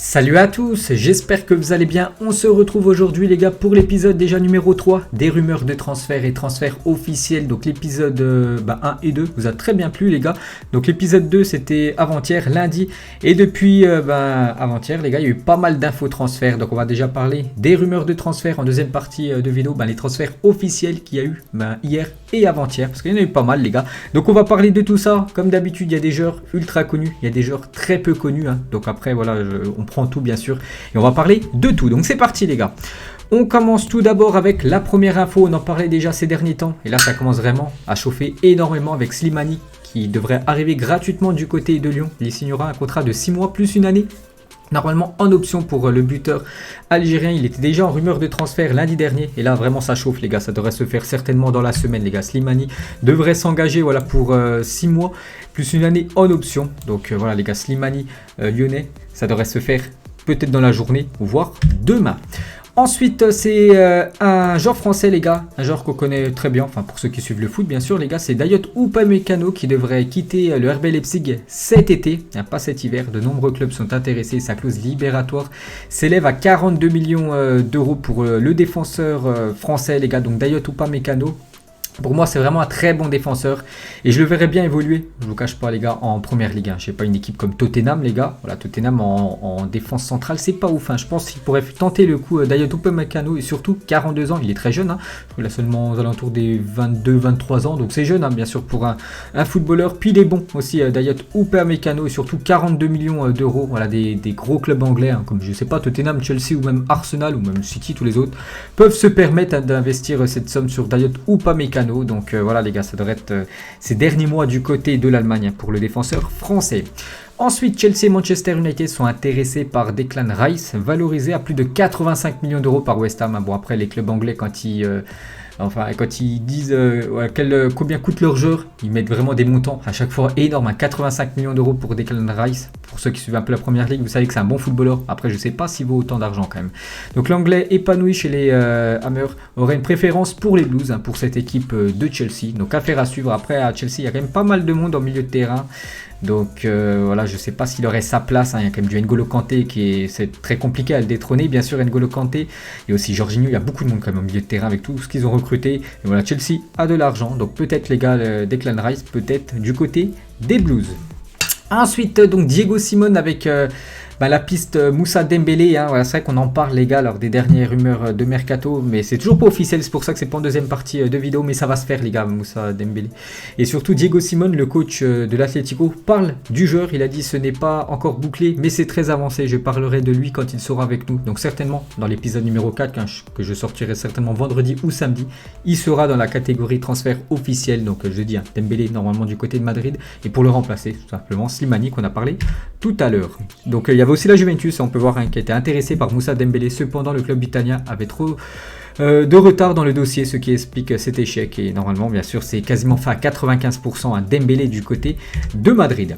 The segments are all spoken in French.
Salut à tous, j'espère que vous allez bien. On se retrouve aujourd'hui les gars pour l'épisode déjà numéro 3 des rumeurs de transfert et transfert officiel. Donc l'épisode 1 et 2 vous a très bien plu les gars. Donc l'épisode 2 c'était avant-hier, lundi. Et depuis avant-hier les gars, il y a eu pas mal d'infos transferts. Donc on va déjà parler des rumeurs de transfert en deuxième partie de vidéo. Les transferts officiels qu'il y a eu hier et avant-hier. Parce qu'il y en a eu pas mal les gars. Donc on va parler de tout ça. Comme d'habitude il y a des joueurs ultra connus, il y a des joueurs très peu connus. Donc après voilà, on prend tout bien sûr et on va parler de tout, donc c'est parti les gars. On commence tout d'abord avec la première info, on en parlait déjà ces derniers temps et là ça commence vraiment à chauffer énormément avec Slimani qui devrait arriver gratuitement du côté de Lyon. Il signera un contrat de 6 mois plus une année. Normalement en option pour le buteur algérien, il était déjà en rumeur de transfert lundi dernier et là vraiment ça chauffe les gars, ça devrait se faire certainement dans la semaine les gars. Slimani devrait s'engager voilà, pour 6 mois plus une année en option. Donc voilà les gars, Slimani lyonnais, ça devrait se faire peut-être dans la journée ou voire demain. Ensuite, c'est un joueur français, les gars, un joueur qu'on connaît très bien, enfin pour ceux qui suivent le foot, bien sûr, les gars, c'est Dayot Upamecano qui devrait quitter le RB Leipzig cet été, pas cet hiver. De nombreux clubs sont intéressés, sa clause libératoire s'élève à 42 millions d'euros pour le défenseur français, les gars, donc Dayot Upamecano. Pour moi, c'est vraiment un très bon défenseur et je le verrais bien évoluer, je ne vous cache pas les gars, en première ligue. Je sais pas, une équipe comme Tottenham les gars, voilà, Tottenham en défense centrale, c'est pas ouf. Je pense qu'il pourrait tenter le coup Dayot Upamecano et surtout 42 ans, il est très jeune. Il a seulement aux alentours des 22-23 ans, donc c'est jeune bien sûr pour un footballeur. Puis il est bon aussi Dayot Upamecano et surtout 42 millions d'euros, voilà, des gros clubs anglais comme je sais pas Tottenham, Chelsea ou même Arsenal ou même City, tous les autres peuvent se permettre d'investir cette somme sur Dayot Upamecano. Donc voilà les gars, ça devrait être ces derniers mois du côté de l'Allemagne pour le défenseur français. Ensuite, Chelsea et Manchester United sont intéressés par Declan Rice, valorisé à plus de 85 millions d'euros par West Ham. Bon après les clubs anglais quand ils disent combien coûtent leurs joueurs, ils mettent vraiment des montants à chaque fois énormes. 85 millions d'euros pour Declan Rice. Pour ceux qui suivent un peu la première ligue, vous savez que c'est un bon footballeur. Après, je ne sais pas s'il vaut autant d'argent quand même. Donc l'anglais épanoui chez les Hammers aurait une préférence pour les Blues, pour cette équipe de Chelsea. Donc affaire à suivre. Après à Chelsea, il y a quand même pas mal de monde en milieu de terrain. Donc voilà, je ne sais pas s'il aurait sa place. Il y a quand même du N'Golo Kanté c'est très compliqué à le détrôner. Bien sûr, N'Golo Kanté et aussi Jorginho. Il y a beaucoup de monde quand même au milieu de terrain avec tout ce qu'ils ont recruté. Et voilà, Chelsea a de l'argent. Donc peut-être les gars, Declan Rice, peut-être du côté des Blues. Ensuite, donc Diego Simone avec la piste Moussa Dembélé. Voilà, c'est vrai qu'on en parle les gars lors des dernières rumeurs de Mercato, mais c'est toujours pas officiel, c'est pour ça que c'est pas en deuxième partie de vidéo, mais ça va se faire les gars, Moussa Dembélé. Et surtout Diego Simone, le coach de l'Atlético, parle du joueur, il a dit ce n'est pas encore bouclé, mais c'est très avancé, je parlerai de lui quand il sera avec nous. Donc certainement dans l'épisode numéro 4, que je sortirai certainement vendredi ou samedi, il sera dans la catégorie transfert officiel. Donc je dis Dembélé normalement du côté de Madrid, et pour le remplacer tout simplement Slimani qu'on a parlé tout à l'heure. Donc il y avait aussi la Juventus, on peut voir qui était intéressé par Moussa Dembélé. Cependant le club italien avait trop de retard dans le dossier, ce qui explique cet échec. Et normalement bien sûr c'est quasiment fait à 95% à Dembélé du côté de Madrid.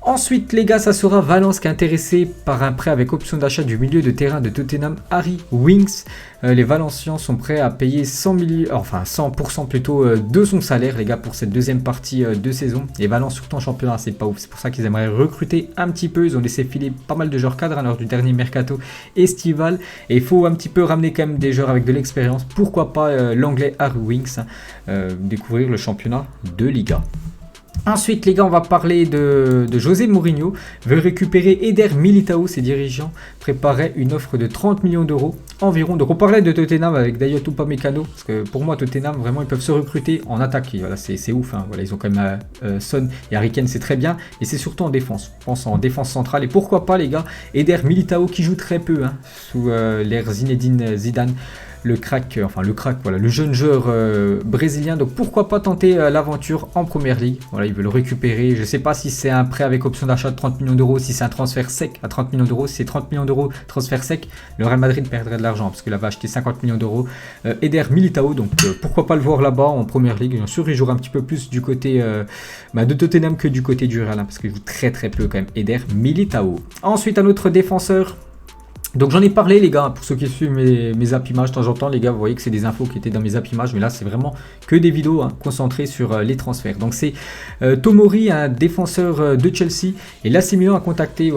Ensuite les gars, ça sera Valence qui est intéressé par un prêt avec option d'achat du milieu de terrain de Tottenham, Harry Winks. Les Valenciens sont prêts à payer 100% plutôt de son salaire les gars pour cette deuxième partie de saison. Et Valence surtout en championnat, c'est pas ouf, c'est pour ça qu'ils aimeraient recruter un petit peu. Ils ont laissé filer pas mal de joueurs cadres lors du dernier mercato estival. Et il faut un petit peu ramener quand même des joueurs avec de l'expérience. Pourquoi pas l'anglais Harry Winks, découvrir le championnat de Liga. Ensuite les gars, on va parler de José Mourinho, veut récupérer Eder Militao. Ses dirigeants préparaient une offre de 30 millions d'euros environ. Donc on parlait de Tottenham avec Dayot Upamecano, parce que pour moi Tottenham vraiment ils peuvent se recruter en attaque. Et voilà, c'est ouf, voilà, ils ont quand même Son et Harry Kane, c'est très bien, et c'est surtout en défense. Je pense en défense centrale, et pourquoi pas les gars, Eder Militao qui joue très peu sous l'ère Zinedine Zidane. Le crack, voilà, le jeune joueur brésilien. Donc pourquoi pas tenter l'aventure en première ligue. Voilà, ils veulent le récupérer. Je ne sais pas si c'est un prêt avec option d'achat de 30 millions d'euros, si c'est un transfert sec à 30 millions d'euros. Si c'est 30 millions d'euros transfert sec, le Real Madrid perdrait de l'argent parce qu'il avait acheté 50 millions d'euros. Eder Militao, donc pourquoi pas le voir là-bas en première ligue. Bien sûr, il jouera un petit peu plus du côté de Tottenham que du côté du Real, parce qu'il joue très très peu quand même, Eder Militao. Ensuite, un autre défenseur Donc j'en ai parlé les gars, pour ceux qui suivent mes app images de temps en temps, les gars, vous voyez que c'est des infos qui étaient dans mes app images, mais là c'est vraiment que des vidéos concentrées sur les transferts. Donc c'est Tomori, un défenseur de Chelsea, et l'AC Milan a contacté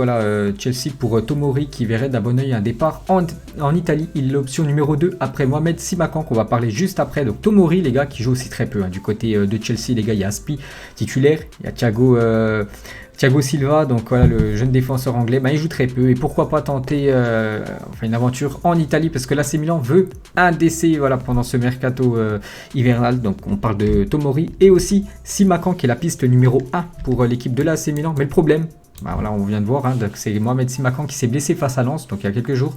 Chelsea pour Tomori qui verrait d'un bon oeil un départ en Italie. Il est l'option numéro 2 après Mohamed Simakan qu'on va parler juste après. Donc Tomori les gars qui joue aussi très peu du côté de Chelsea les gars, il y a Aspi titulaire, il y a Thiago Silva, donc voilà le jeune défenseur anglais, il joue très peu et pourquoi pas tenter une aventure en Italie parce que l'AC Milan veut un DC pendant ce mercato hivernal. Donc on parle de Tomori et aussi Simakan qui est la piste numéro 1 pour l'équipe de l'AC Milan. Mais le problème, on vient de voir, c'est Mohamed Simakan qui s'est blessé face à Lens, donc il y a quelques jours.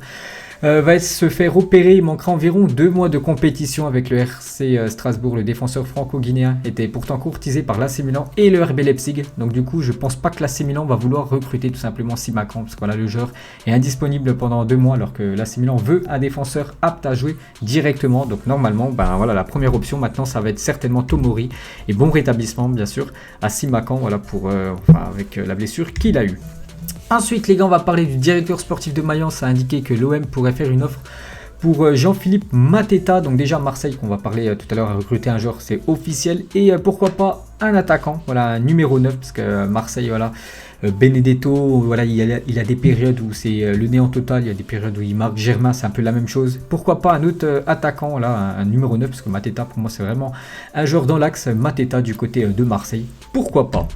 Va se faire opérer, il manquera environ 2 mois de compétition avec le RC Strasbourg. Le défenseur franco-guinéen était pourtant courtisé par l'AC Milan et le RB Leipzig. Donc du coup je pense pas que l'AC Milan va vouloir recruter tout simplement Simakan parce que le joueur est indisponible pendant 2 mois alors que l'AC Milan veut un défenseur apte à jouer directement. Donc normalement la première option maintenant ça va être certainement Tomori et bon rétablissement bien sûr à Simakan avec la blessure qu'il a eue. Ensuite les gars, on va parler du directeur sportif de Mayence. A indiqué que l'OM pourrait faire une offre pour Jean-Philippe Mateta. Donc déjà Marseille, qu'on va parler tout à l'heure, a recruté un joueur, c'est officiel. Et pourquoi pas un attaquant, un numéro 9, parce que Marseille, Benedetto, il a des périodes où c'est le néant total, il y a des périodes où il marque. Germain, c'est un peu la même chose. Pourquoi pas un autre attaquant, un numéro 9, parce que Mateta, pour moi, c'est vraiment un joueur dans l'axe. Mateta du côté de Marseille, pourquoi pas.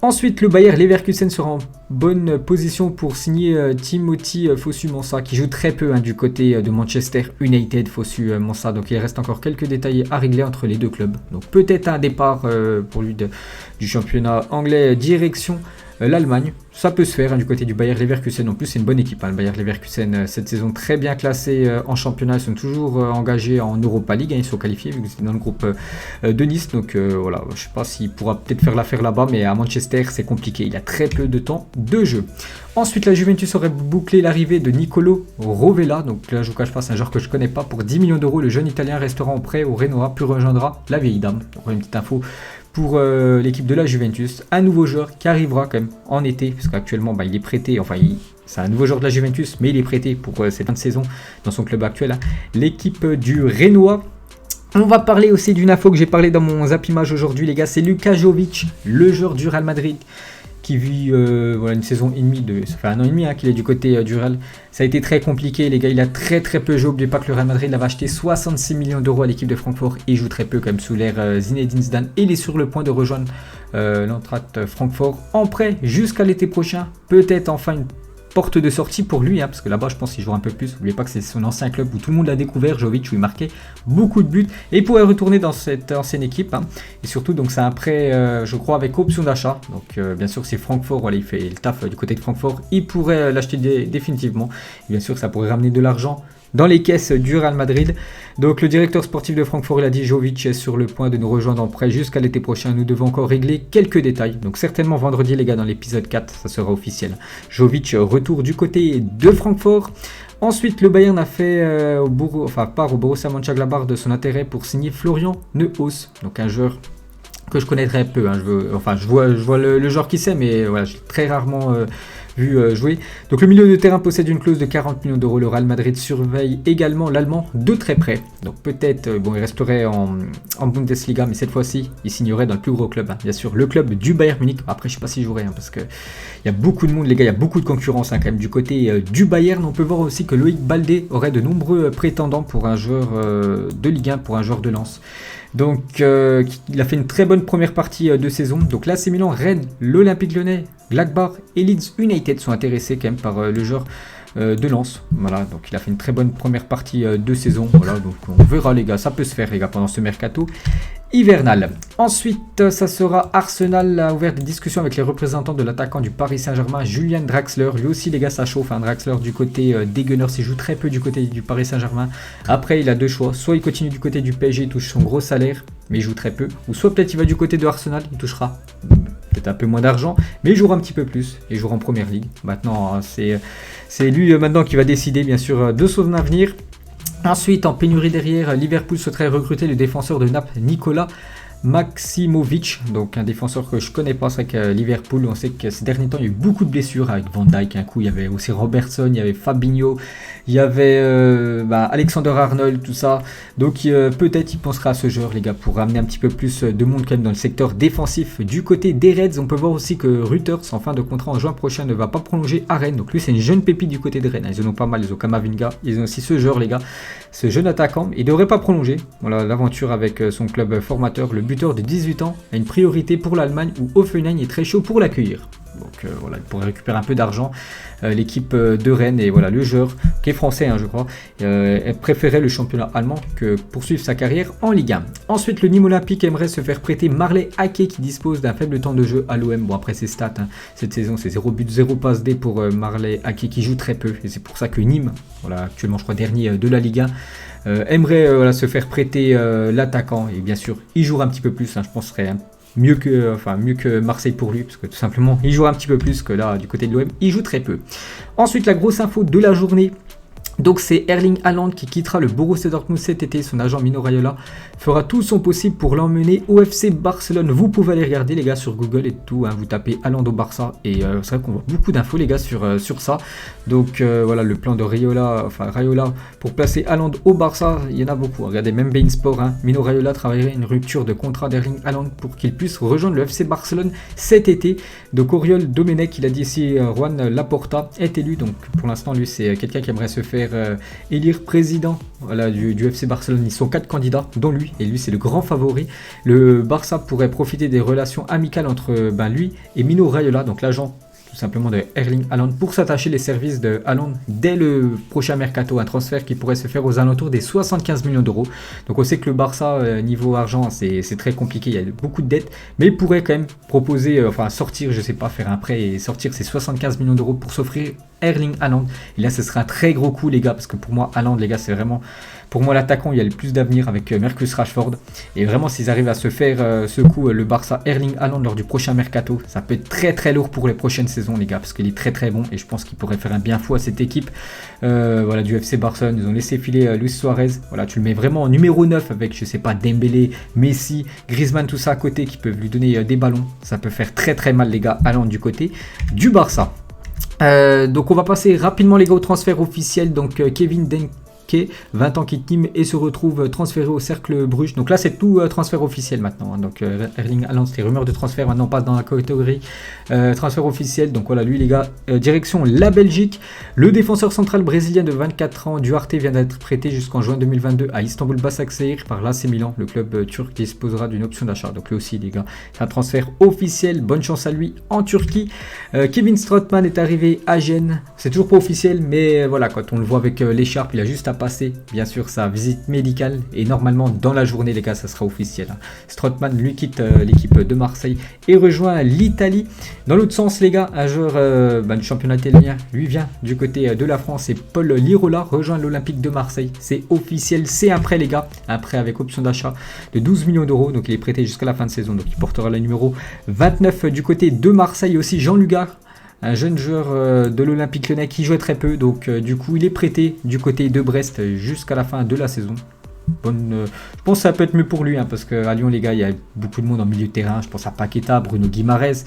Ensuite, le Bayer Leverkusen sera en bonne position pour signer Timothy Fosu-Mensah, qui joue très peu du côté de Manchester United. Fosu-Mensah, donc il reste encore quelques détails à régler entre les deux clubs. Donc peut-être un départ pour lui du championnat anglais direction l'Allemagne. Ça peut se faire du côté du Bayer Leverkusen. En plus, c'est une bonne équipe. Le Bayer Leverkusen, cette saison très bien classée en championnat. Ils sont toujours engagés en Europa League. Ils sont qualifiés vu que c'est dans le groupe de Nice. Donc je ne sais pas s'il pourra peut-être faire l'affaire là-bas. Mais à Manchester, c'est compliqué. Il a très peu de temps de jeu. Ensuite, la Juventus aurait bouclé l'arrivée de Nicolo Rovella. Donc là, je vous cache pas, c'est un joueur que je ne connais pas. Pour 10 millions d'euros, le jeune Italien restera en prêt au Renoir, puis rejoindra la vieille dame. Donc, une petite info pour l'équipe de la Juventus. Un nouveau joueur qui arrivera quand même en été, parce qu'actuellement il est prêté, c'est un nouveau joueur de la Juventus, mais il est prêté pour cette fin de saison dans son club actuel, l'équipe du Renoir. On va parler aussi d'une info que j'ai parlé dans mon Zap Image aujourd'hui les gars, c'est Luka Jovic, le joueur du Real Madrid, qui vit une saison et demie, ça fait 1 an et demi qu'il est du côté du Real. Ça a été très compliqué les gars, il a très peu joué. N'oubliez pas que le Real Madrid l'avait acheté 66 millions d'euros à l'équipe de Francfort et il joue très peu quand même sous l'ère Zinedine Zidane. Et il est sur le point de rejoindre l'Eintracht Francfort en prêt jusqu'à l'été prochain. Peut-être enfin une porte de sortie pour lui, parce que là-bas je pense qu'il jouera un peu plus. N'oubliez pas que c'est son ancien club où tout le monde l'a découvert, Jovic, où il marquait beaucoup de buts et il pourrait retourner dans cette ancienne équipe. Et surtout donc c'est un prêt je crois avec option d'achat. Donc bien sûr c'est Francfort, il fait le taf du côté de Francfort, il pourrait l'acheter définitivement. Et bien sûr ça pourrait ramener de l'argent dans les caisses du Real Madrid. Donc le directeur sportif de Francfort, il a dit Jovic est sur le point de nous rejoindre en prêt jusqu'à l'été prochain. Nous devons encore régler quelques détails. Donc certainement vendredi les gars, dans l'épisode 4, ça sera officiel. Jovic retour du côté de Francfort. Ensuite, le Bayern a fait part au Borussia Mönchengladbach de son intérêt pour signer Florian Neuhaus. Donc un joueur que je connais très peu. Je vois le joueur qui c'est, mais j'ai très rarement vu jouer. Donc le milieu de terrain possède une clause de 40 millions d'euros. Le Real Madrid surveille également l'Allemand de très près. Donc peut-être, il resterait en Bundesliga, mais cette fois-ci, il signerait dans le plus gros club. Bien sûr, le club du Bayern Munich. Après, je ne sais pas s'il jouerait, parce que il y a beaucoup de monde, les gars, il y a beaucoup de concurrence quand même du côté du Bayern. On peut voir aussi que Loïc Baldé aurait de nombreux prétendants pour un joueur de Ligue 1, pour un joueur de Lens. Donc il a fait une très bonne première partie de saison. Donc l'AC Milan, Rennes, l'Olympique Lyonnais, Gladbach et Leeds United sont intéressés quand même par le joueur de Lens. Donc il a fait une très bonne première partie de saison. Donc on verra les gars, ça peut se faire les gars pendant ce mercato hivernal. Ensuite, ça sera Arsenal a ouvert des discussions avec les représentants de l'attaquant du Paris Saint-Germain, Julian Draxler. Lui aussi les gars, ça chauffe. Draxler du côté des Gunners, il joue très peu du côté du Paris Saint-Germain. Après, il a deux choix. Soit il continue du côté du PSG, il touche son gros salaire, mais il joue très peu. Ou soit peut-être il va du côté de Arsenal, il touchera peut-être un peu moins d'argent, mais il jouera un petit peu plus. Il jouera en Première Ligue. Maintenant, c'est lui maintenant qui va décider bien sûr de son avenir. Ensuite, en pénurie derrière, Liverpool souhaiterait recruter le défenseur de Naples, Nicolas Maximovic, donc un défenseur que je connais pas. C'est vrai que Liverpool, on sait que ces derniers temps il y a eu beaucoup de blessures avec Van Dijk un coup, il y avait aussi Robertson, il y avait Fabinho, il y avait Alexander Arnold, tout ça. Donc peut-être il pensera à ce joueur les gars pour ramener un petit peu plus de monde quand même dans le secteur défensif. Du côté des Reds, on peut voir aussi que Reuters en fin de contrat en juin prochain ne va pas prolonger à Rennes. Donc lui c'est une jeune pépite du côté de Rennes. Ils en ont pas mal, ils ont Kamavinga, ils ont aussi ce joueur les gars, ce jeune attaquant. Il devrait pas prolonger. Voilà l'aventure avec son club formateur, le buteur de 18 ans a une priorité pour l'Allemagne où Hoffenheim est très chaud pour l'accueillir. Donc voilà, il pourrait récupérer un peu d'argent, l'équipe de Rennes, et voilà, le joueur qui est français je crois, préférait le championnat allemand que poursuivre sa carrière en Ligue 1. Ensuite le Nîmes Olympique aimerait se faire prêter Marley Ake qui dispose d'un faible temps de jeu à l'OM. Bon après ses stats, cette saison c'est 0 but, 0 passe D pour Marley Ake qui joue très peu, et c'est pour ça que Nîmes, voilà actuellement je crois dernier de la Ligue 1, aimerait se faire prêter l'attaquant, et bien sûr il jouera un petit peu plus, je pense que ce serait mieux que Marseille pour lui, parce que tout simplement il joue un petit peu plus que là du côté de l'OM, il joue très peu. Ensuite la grosse info de la journée, donc c'est Erling Haaland qui quittera le Borussia Dortmund cet été. Son agent Mino Raiola fera tout son possible pour l'emmener au FC Barcelone. Vous pouvez aller regarder les gars sur Google et tout, vous tapez Haaland au Barça, et c'est vrai qu'on voit beaucoup d'infos les gars sur ça. Donc voilà le plan de Raiola pour placer Haaland au Barça, il y en a beaucoup. Regardez même Bein Sport, Mino Raiola travaillerait une rupture de contrat d'Erling Haaland pour qu'il puisse rejoindre le FC Barcelone cet été. Donc Oriol Domenech, il a dit ici Juan Laporta est élu, donc pour l'instant lui c'est quelqu'un qui aimerait se faire élire président du FC Barcelone. Ils sont 4 candidats dont lui, et lui c'est le grand favori. Le Barça pourrait profiter des relations amicales entre lui et Mino Raiola, donc l'agent tout simplement de Erling Haaland, pour s'attacher les services de Haaland dès le prochain mercato, un transfert qui pourrait se faire aux alentours des 75 millions d'euros. Donc on sait que le Barça niveau argent c'est très compliqué, il y a beaucoup de dettes, mais il pourrait quand même proposer, sortir, je sais pas, faire un prêt et sortir ces 75 millions d'euros pour s'offrir Erling Haaland. Et là ce serait un très gros coup les gars, parce que pour moi Haaland les gars c'est vraiment, pour moi l'attaquant il y a le plus d'avenir avec Marcus Rashford, et vraiment s'ils arrivent à se faire ce coup, le Barça Erling Haaland lors du prochain mercato, ça peut être très très lourd pour les prochaines saisons les gars, parce qu'il est très très bon, et je pense qu'il pourrait faire un bien fou à cette équipe du FC Barcelone. Ils ont laissé filer Luis Suarez, voilà, tu le mets vraiment en numéro 9 avec je sais pas Dembélé, Messi, Griezmann, tout ça à côté qui peuvent lui donner des ballons, ça peut faire très très mal les gars Haaland du côté du Barça. Donc on va passer rapidement les gars au transfert officiel. Donc Kevin Denke, 20 ans, quitte Nîmes et se retrouve transféré au Cercle Bruges. Donc là c'est tout transfert officiel maintenant, donc Erling Haaland c'était rumeur de transfert, maintenant on passe dans la catégorie transfert officiel. Donc voilà lui les gars, direction la Belgique. Le défenseur central brésilien de 24 ans Duarte vient d'être prêté jusqu'en juin 2022 à Istanbul Başakşehir par l'AC Milan. Le club turc disposera d'une option d'achat, donc lui aussi les gars c'est un transfert officiel, bonne chance à lui en Turquie. Kevin Strootman est arrivé à Gênes, c'est toujours pas officiel, mais voilà, quand on le voit avec l'écharpe, il a juste à passer bien sûr sa visite médicale, et normalement dans la journée les gars ça sera officiel. Strootman lui quitte l'équipe de Marseille et rejoint l'Italie. Dans l'autre sens les gars, un joueur du championnat italien lui vient du côté de la France, et Paul Lirola rejoint l'Olympique de Marseille. C'est officiel, c'est un prêt les gars, un prêt avec option d'achat de 12 millions d'euros, donc il est prêté jusqu'à la fin de saison, donc il portera le numéro 29 du côté de Marseille. Aussi Jean Lugard, un jeune joueur de l'Olympique Lyonnais qui jouait très peu, donc du coup il est prêté du côté de Brest jusqu'à la fin de la saison. Je pense que ça peut être mieux pour lui, parce qu'à Lyon les gars il y a beaucoup de monde en milieu de terrain, je pense à Paqueta, Bruno Guimaraes,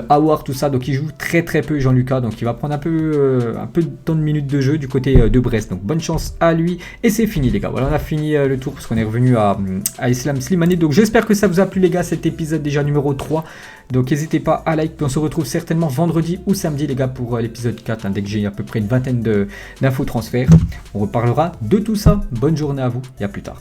Aouar, tout ça, donc il joue très très peu Jean-Lucas, donc il va prendre un peu de temps de minutes de jeu du côté de Brest, donc bonne chance à lui. Et c'est fini les gars, voilà on a fini le tour parce qu'on est revenu à Islam Slimani. Donc j'espère que ça vous a plu les gars, cet épisode déjà numéro 3, donc n'hésitez pas à like, puis on se retrouve certainement vendredi ou samedi les gars pour l'épisode 4, dès que j'ai à peu près une vingtaine d'infos transferts, on reparlera de tout ça. Bonne journée à vous et à plus tard.